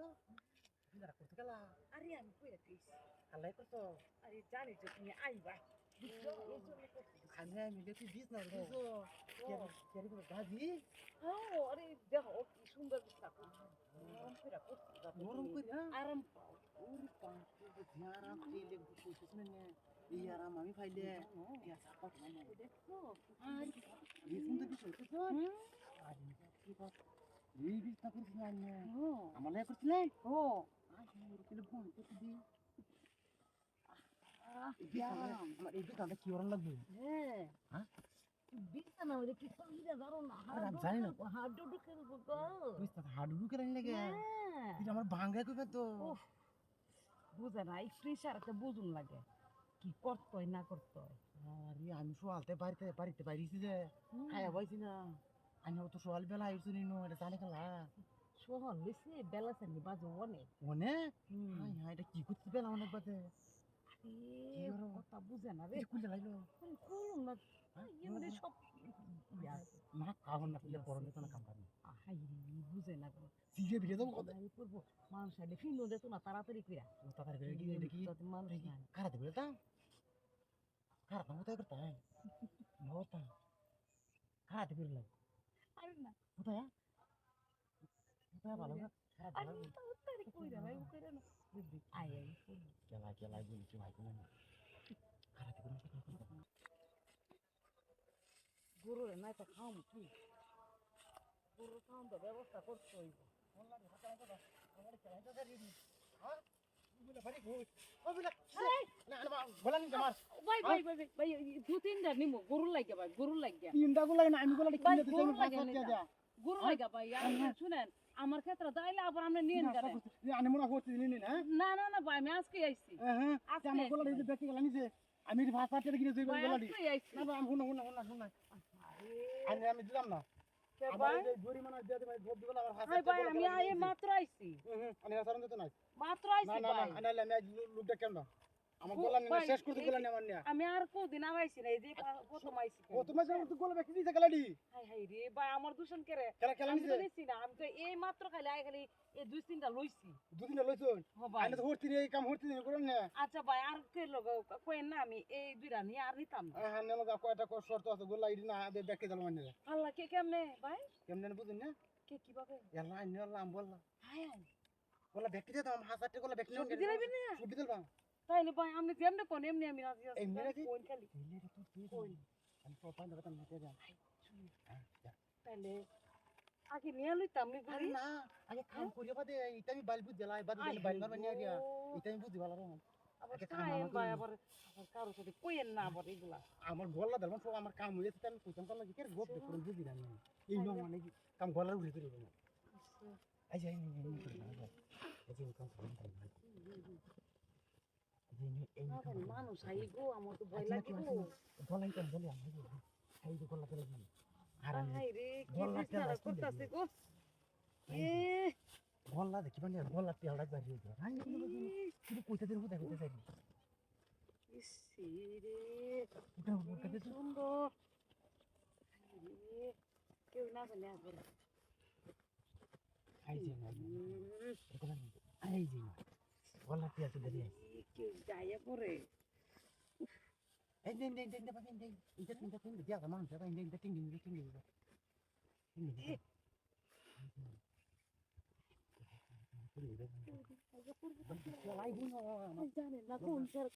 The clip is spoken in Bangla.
গেল বিনা করতে গেলা আরে আমি কইরা দিস আল্লাহ করতো আরে জানি যে তুমি আইবা বুঝছো এই জন্য করতে আমি আমি দেখি দিস না বুঝছো কেন করে গাজি ও আরে দেখো কি সুন্দর দিশা নরম কইরা করতে নরম কই না আরাম পাও ওরে পাঁচ করে আরাম পেলে কইছিস না এই আরাম আমি পাইলে ইয়া সাপোর্ট না দেখো আর এই সুন্দর বিষয় তো আর কি কর এই বিছনা করছিস না আমার লাগে করছিলেন ও আর ওর কেলে ফোন করতে দি আমার এই বিছনাটা কি ওরম লাগবে হ্যাঁ হ্যাঁ বিছানা ওরে কি কইরা ধরো না আরে আমি জানি না হাডুডু খেলবো গো বিছনা হাডুডু করে লাগে হ্যাঁ তুই আমার ভাঙ্গা কইবে তো উফ বুঝে না একটু ইশারাতে বুঝুন লাগে কি করতে হয় না করতে হয় আরে আমি সোয়ালতে বাড়িতে বাইরেছি যে খায়া পাইছি না আমি তো সোয়াল বেলা আইছি নিনো এটা জানি খেলা সোহন লইছে বেলা সানি বাজে অনেক মনে হাই হাই এটা কি করতে বেলা অনেক বাজে কথা বুঝে না রে এই কুলে লাইলো করুন না এমনি সব না কাগন না পেলে পরনে তো না কাম পারি হাই বুঝে না গো সিজে ভিড়ে তো কত আমি করবো মানুষ আইলে ফিনো দে তো না তাড়াতাড়ি কইরা তাড়াতাড়ি করে কি দেখি যাতে মানুষ না খারাপ দিবে তা খারাপ না কোথায় করতে হয় নতা খারাপ দিবে লাগে আরে না কোথায় কোথায় ভালো না খারাপ আরে তাড়াতাড়ি কইরা ভাই কইরা না আই আই কেলা বলছি ভাই কোন না খারাপ দিবে না গরু রে নাই তো খাওয়াম কি গরু খাওয়াম তো ব্যবস্থা করতে হইব ভাই ভাই ভাই ভাই দু তিনটা নিমো গরু লাগিয়া ভাই গরু লাগিয়া তিনটা গুলো না আমি গুলো ভাই গরু লাগিয়া গরু লাগিয়া ভাই শুনেন আমার ক্ষেত্রে দাইলে আবার আমরা নিয়ে গেলে আমি মনে করছি না না না ভাই আমি আজকে আইছি আজকে আমার গুলো দেখতে গেলাম যে আমি ভাষা থেকে কিনে তুই ভাই বলালি আজকে আইছি না আমি শুন আমি দিলাম না ভাই আমার এই গরিমানা দিয়ে ভাই ভোট দিবেন আমার হাসা ভাই আমি আয়ে মাত্র আইছি আমি হাসারন দিতে নাই মাত্র না আইছি না ভাই আমি লোকটা কেন না আমার গলা নিয়ে শেষ করতে গেলাম আমার নিয়ে আমি আর কোদিন আইছি না এই যে প্রথম আইছি ও তোমার সামনে তো গলা বেশি দিতে গেলাডি হাই হাই রে ভাই আমার দূষণ করে খেলা আমি নিছে তো নিছি না আমি তো এই মাত্র খালি এই দুই তিনটা লইছি দুদিন লইছুন ও ভাই আমি তো হরতি এই কাম হরতি করেন না আচ্ছা ভাই আর কে লোক কইেন না আমি এই দুইটা নিয়ে আর নিতাম না হ্যাঁ নেলো কয়টা শর্ত আছে গোলা ইডি না ব্যাকে দিলাম মানে আল্লাহ কে কেমনে ভাই কেমনে বুঝুন না কে কিভাবে এলা নিলাম বললাম হাই হাই গোলা ব্যাকে দিতাম হাসাতে গোলা ব্যাকে ছবি দিলাইবি না ছুটি দিলাম তাইলে ভাই আপনি যেমনে কোন এমনি আমি রাজি আছি এমনি রাজি? কোন খালি কই আমি তো পাঁচ কথা না দেয়া তাইলে আগে নিয়ে লইতাম নি আরে ঘরে না আগে কাম করিয়া বাদে এটা আমি বাইল বুঝ দিলাই বাদে বাইল মারবা নিয়া গিয়া এটা আমি বুঝি ভালো রকম আবার আগে কাম খায়েন আমার ভাই করি। আবার কারো সাথে কইেন না আবার এগুলা আমার গলা ধরলাম সব আমার কাম হয়েছে আমি কইতাম তো লাগে গোপ দেখুন বুঝি না এই না মানে কি কাম গলার উঠে করি না আই যাই নি এই যে কাম করি না এই কাম মানুষ হাই গো আমার তো ভয় লাগে গো গলাই কাম বলি আমি এই যে গলা করে দিই আর আমি হাই রে কি গলা বিছানা তেলা করতাছে গো এ গলা দেখি মানে গলা তেলটা বাড়ি হইছে আমি কিন্তু কইতে দেব দেখো চাই ইসি রে এটা কইতে সুন্দর রে কেউ না জানে আবার আই যে না এটা না আই যে না গলা তেল তো দেই কেউ যায় পরে এই দেন পাবেন দেন এটা দিয়া মান যাবা দেন টিং জানে না কোন